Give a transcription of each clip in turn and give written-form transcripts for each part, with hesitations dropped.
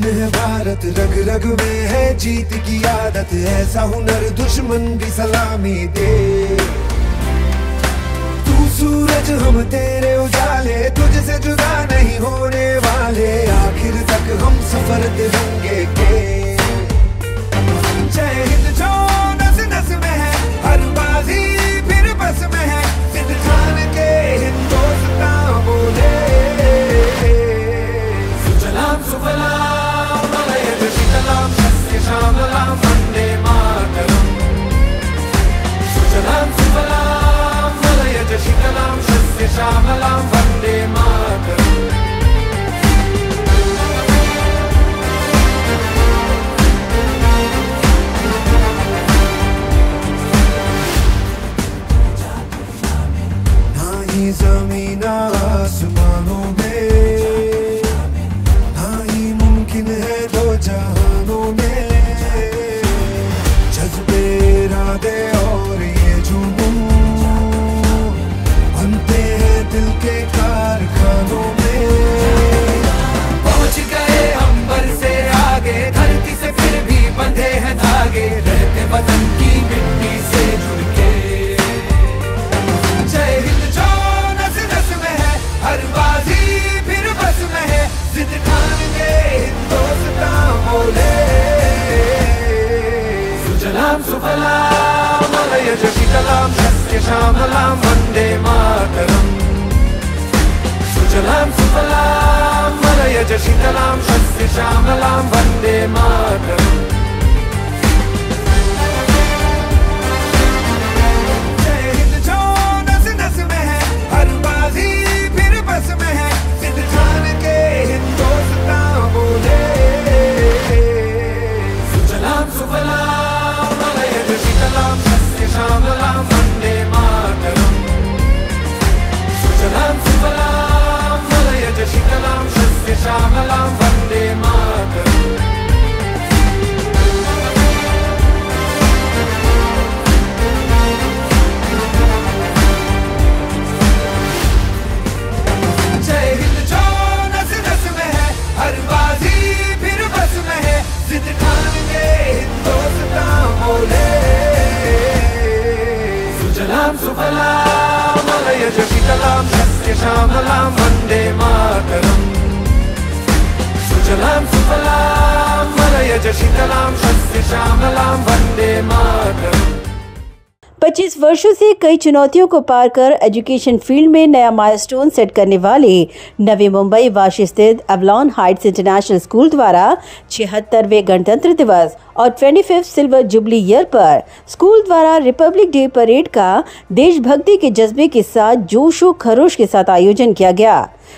जश्न है भारत, रग रग में है जीत की आदत, ऐसा हुनर दुश्मन भी सलामी दे। तू सूरज हम तेरे उजाले, तुझसे जुदा नहीं होने वाले, आखिर तक हम सफर तिरंगे के। जय हिंद जो नस नस में है, हर बाजी फिर बस में है, जिद ठान के हिंदुस्तान बोले। सुजलाम सुफलाम मलयज शीतलाम सस्य श्यामलाम वंदे मातरम। सुजलाम सुफलाम मलयज शीतलाम सस्य श्यामलाम वंदे मातरम। ज़मीन आसमानों में ना ही मुमकिन है दो जहानों में, जज्बे इरादे और ये जुनून बनते हैं दिल के कारखानों में। पहुंच गए अंबर से आगे, धरती से फिर भी बंधे हैं धागे, रहते वतन की मिट्टी से जुड़ के। जय हिंद जो नस नस में है, हर बाजी फिर बस में है, जिद ठान के हिंदुस्तान बोले। सुजलाम सुफलाम मलयज शीतलाम सस्य श्यामलाम वंदे मातरम। सुजलाम सुफलाम मलयज शीतलाम सस्य श्यामलाम वंदे मातरम। श्यामलाम वंदे मातरम। सुजलाम सुफलाम मलयज शीतलाम सस्य श्यामलाम वंदे मातरम। जय हिंद जो नस नस में है, हर बाजी फिर बस में है, जिद ठान के हिंदुस्तान बोले। सुजलाम सुफलाम मलयज शीतलाम सस्य श्यामलाम वंदे मातरम। सुजलाम सुफलाम मलयज शीतलाम सस्य श्यामलाम वंदे मातरम। 25 वर्षों से कई चुनौतियों को पार कर एजुकेशन फील्ड में नया माइलस्टोन सेट करने वाले नवी मुंबई वाशी स्थित एवलॉन हाइट्स इंटरनेशनल स्कूल द्वारा 76वें गणतंत्र दिवस और 25th सिल्वर जुबली ईयर पर स्कूल द्वारा रिपब्लिक डे परेड का देशभक्ति के जज्बे के साथ जोश व खरोश के साथ आयोजन किया गया।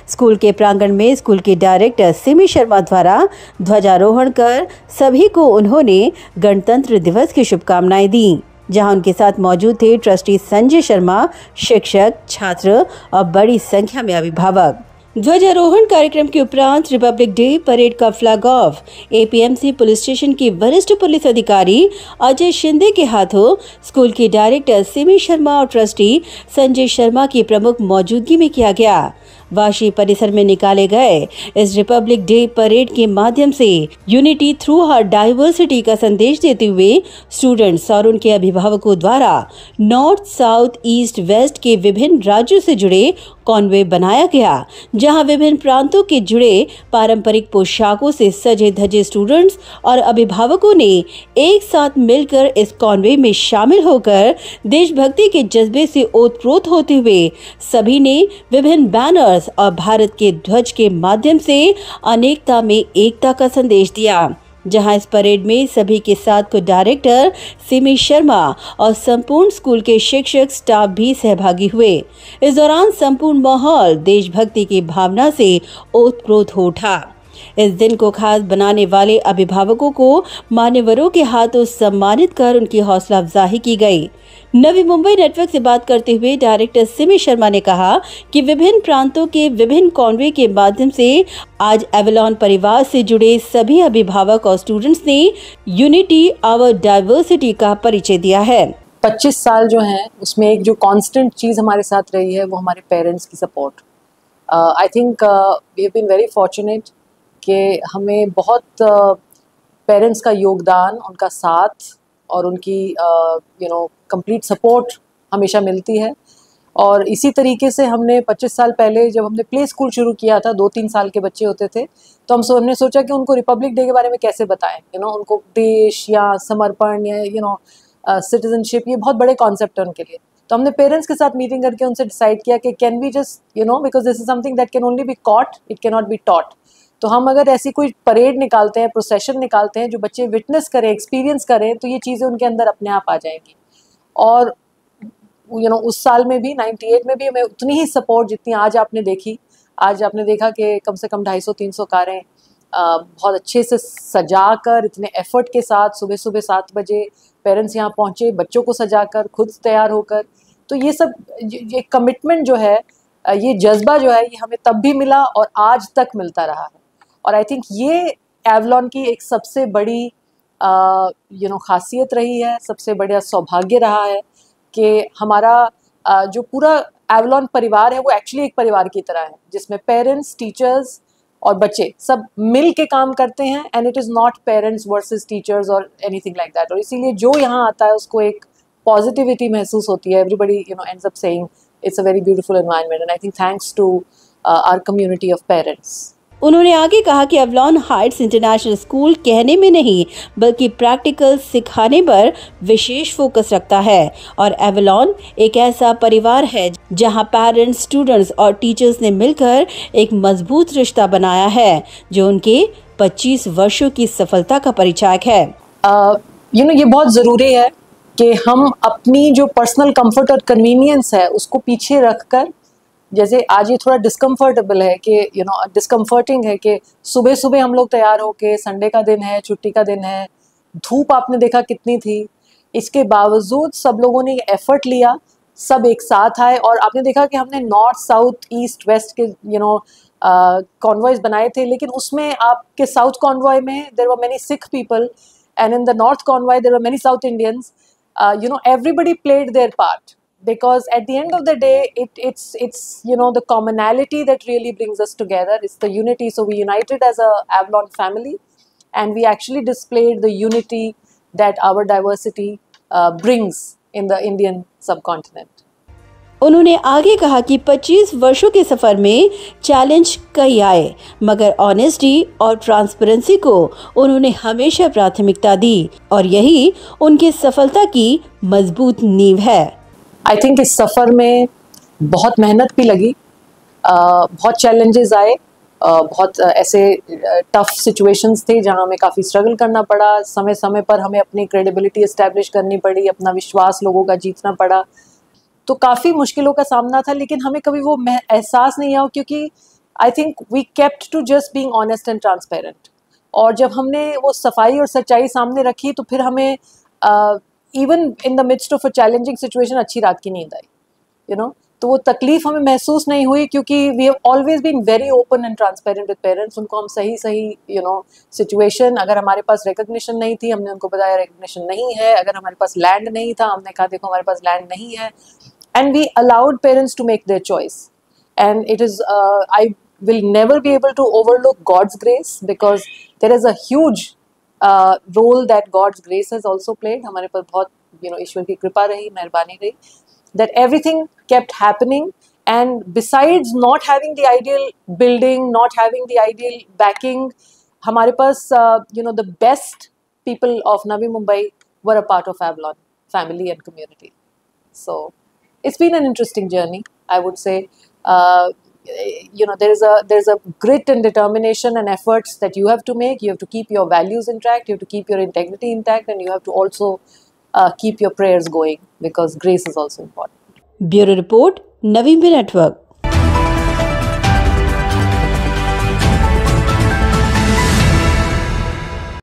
स्कूल के प्रांगण में स्कूल के डायरेक्टर सिमी शर्मा द्वारा ध्वजारोहण कर सभी को उन्होंने गणतंत्र दिवस की शुभकामनाएं दी, जहां उनके साथ मौजूद थे ट्रस्टी संजय शर्मा, शिक्षक, छात्र और बड़ी संख्या में अभिभावक। ध्वजारोहण कार्यक्रम के उपरांत रिपब्लिक डे परेड का flag of APMC police station के वरिष्ठ पुलिस अधिकारी अजय शिंदे के हाथों स्कूल के डायरेक्टर सिमी शर्मा और ट्रस्टी संजय शर्मा की प्रमुख मौजूदगी में किया गया। वाशी परिसर में निकाले गए इस रिपब्लिक डे परेड के माध्यम से यूनिटी थ्रू हर डाइवर्सिटी का संदेश देते हुए स्टूडेंट्स और उनके अभिभावकों द्वारा नॉर्थ, साउथ, ईस्ट, वेस्ट के विभिन्न राज्यों से जुड़े कॉन्वे बनाया गया, जहां विभिन्न प्रांतों के जुड़े पारंपरिक पोशाकों से सजे धजे स्टूडेंट्स और अभिभावकों ने एक साथ मिलकर इस कॉन्वे में शामिल होकर देशभक्ति के जज्बे से ओतप्रोत होते हुए सभी ने विभिन्न बैनर्स और भारत के ध्वज के माध्यम से अनेकता में एकता का संदेश दिया। जहां इस परेड में सभी के साथ को डायरेक्टर सिमी शर्मा और संपूर्ण स्कूल के शिक्षक स्टाफ भी सहभागी हुए। इस दौरान संपूर्ण माहौल देशभक्ति की भावना से ओतप्रोत हो उठा। इस दिन को खास बनाने वाले अभिभावकों को मान्यवरों के हाथों सम्मानित कर उनकी हौसला अफजाई की गई। नवी मुंबई नेटवर्क से बात करते हुए डायरेक्टर सिमी शर्मा ने कहा कि विभिन्न प्रांतों के विभिन्न कॉन्वे के माध्यम से आज एवलॉन परिवार से जुड़े सभी अभिभावक और स्टूडेंट्स ने यूनिटी आवर डाइवर्सिटी का परिचय दिया है। 25 साल जो है उसमें एक जो कांस्टेंट चीज हमारे साथ रही है वो हमारे पेरेंट्स की support. I think we have been very fortunate कि हमें बहुत पेरेंट्स का योगदान, उनका साथ और उनकी कंप्लीट सपोर्ट हमेशा मिलती है। और इसी तरीके से हमने 25 साल पहले जब हमने प्ले स्कूल शुरू किया था, 2-3 साल के बच्चे होते थे, तो हमने सोचा कि उनको रिपब्लिक डे के बारे में कैसे बताएं, उनको देश या समर्पण या सिटीजनशिप, ये बहुत बड़े कॉन्सेप्ट है उनके लिए। तो हमने पेरेंट्स के साथ मीटिंग करके उनसे डिसाइड किया कि can we just because this is something that can only be caught, it can not be taught. तो हम अगर ऐसी कोई परेड निकालते हैं, प्रोसेशन निकालते हैं, जो बच्चे विटनेस करें, एक्सपीरियंस करें, तो ये चीज़ें उनके अंदर अपने आप आ जाएंगी। और उस साल में भी 98 में भी हमें उतनी ही सपोर्ट जितनी आज आपने देखी। आज आपने देखा कि कम से कम 250-300 कारें बहुत अच्छे से सजा कर, इतने एफर्ट के साथ सुबह सुबह 7 बजे पेरेंट्स यहाँ पहुँचे, बच्चों को सजा कर, खुद तैयार होकर। तो ये सब ये कमिटमेंट जो है, ये जज्बा जो है, ये हमें तब भी मिला और आज तक मिलता रहा है। और आई थिंक ये एवलॉन की एक सबसे बड़ी खासियत रही है, सबसे बड़ा सौभाग्य रहा है कि हमारा जो पूरा एवलॉन परिवार है वो एक्चुअली एक परिवार की तरह है, जिसमें पेरेंट्स, टीचर्स और बच्चे सब मिल के काम करते हैं। And it is not parents versus teachers और एनीथिंग लाइक दैट। और इसीलिए जो यहाँ आता है उसको एक पॉजिटिविटी महसूस होती है। Everybody ends up saying it's a very beautiful environment, and I think thanks to our community of parents. उन्होंने आगे कहा कि एवलॉन हाइट्स इंटरनेशनल स्कूल कहने में नहीं बल्कि प्रैक्टिकल सिखाने पर विशेष फोकस रखता है और एवलॉन एक ऐसा परिवार है जहां पेरेंट्स, स्टूडेंट्स और टीचर्स ने मिलकर एक मजबूत रिश्ता बनाया है जो उनके 25 वर्षों की सफलता का परिचायक है। ये बहुत ज़रूरी है कि हम अपनी जो पर्सनल कंफर्ट और कन्वीनियंस है उसको पीछे रखकर, जैसे आज ये थोड़ा डिस्कम्फर्टेबल है कि डिस्कम्फर्टिंग है कि सुबह सुबह हम लोग तैयार होके, संडे का दिन है, छुट्टी का दिन है, धूप आपने देखा कितनी थी, इसके बावजूद सब लोगों ने एफर्ट लिया, सब एक साथ आए। और आपने देखा कि हमने नॉर्थ, साउथ, ईस्ट, वेस्ट के कॉन्वॉयज बनाए थे, लेकिन उसमें आपके साउथ कॉन्वॉय में there were many Sikh people and in the north convoy there were many south Indians. Everybody played their part, because at the end of the day it's the commonality that really brings us together. It's the unity. So we united as a Avalon family, and we actually displayed the unity that our diversity brings in the Indian subcontinent. उन्होंने आगे कहा कि 25 वर्षों के सफर में challenge कई आए, मगर ऑनेस्टी और ट्रांसपेरेंसी को उन्होंने हमेशा प्राथमिकता दी और यही उनकी सफलता की मजबूत नींव है। आई थिंक इस सफ़र में बहुत मेहनत भी लगी, बहुत चैलेंजेस आए, बहुत ऐसे टफ सिचुएशंस थे जहां हमें काफ़ी स्ट्रगल करना पड़ा। समय समय पर हमें अपनी क्रेडिबिलिटी इस्टेब्लिश करनी पड़ी, अपना विश्वास लोगों का जीतना पड़ा। तो काफ़ी मुश्किलों का सामना था, लेकिन हमें कभी वो एहसास नहीं आया, क्योंकि I think we kept to just being honest and transparent. और जब हमने वो सफाई और सच्चाई सामने रखी तो फिर हमें even in the midst of a challenging situation अच्छी रात की नींद आई, तो वो तकलीफ हमें महसूस नहीं हुई, क्योंकि we have always been very open and transparent with parents. उनको हम सही सिचुएशन, अगर हमारे पास रिकग्निशन नहीं थी हमने उनको बताया रिकग्निशन नहीं है, अगर हमारे पास लैंड नहीं था हमने कहा देखो हमारे पास लैंड नहीं है, and we allowed parents to make their choice. And it is I will never be able to overlook God's grace, because there is a huge role that God's grace has also played. हमारे पर बहुत ईश्वर की कृपा रही, मेहरबानी रही, that everything kept happening. And besides not having the ideal building, not having the ideal backing, हमारे पास the best people of Navi Mumbai were a part of Avalon family and community. So it's been an interesting journey, I would say. There's a grit and determination and efforts that you have to make. You have to keep your values intact, you have to keep your integrity intact, and you have to also keep your prayers going, because grace is also important. Bureau Report, Navi Mumbai Network.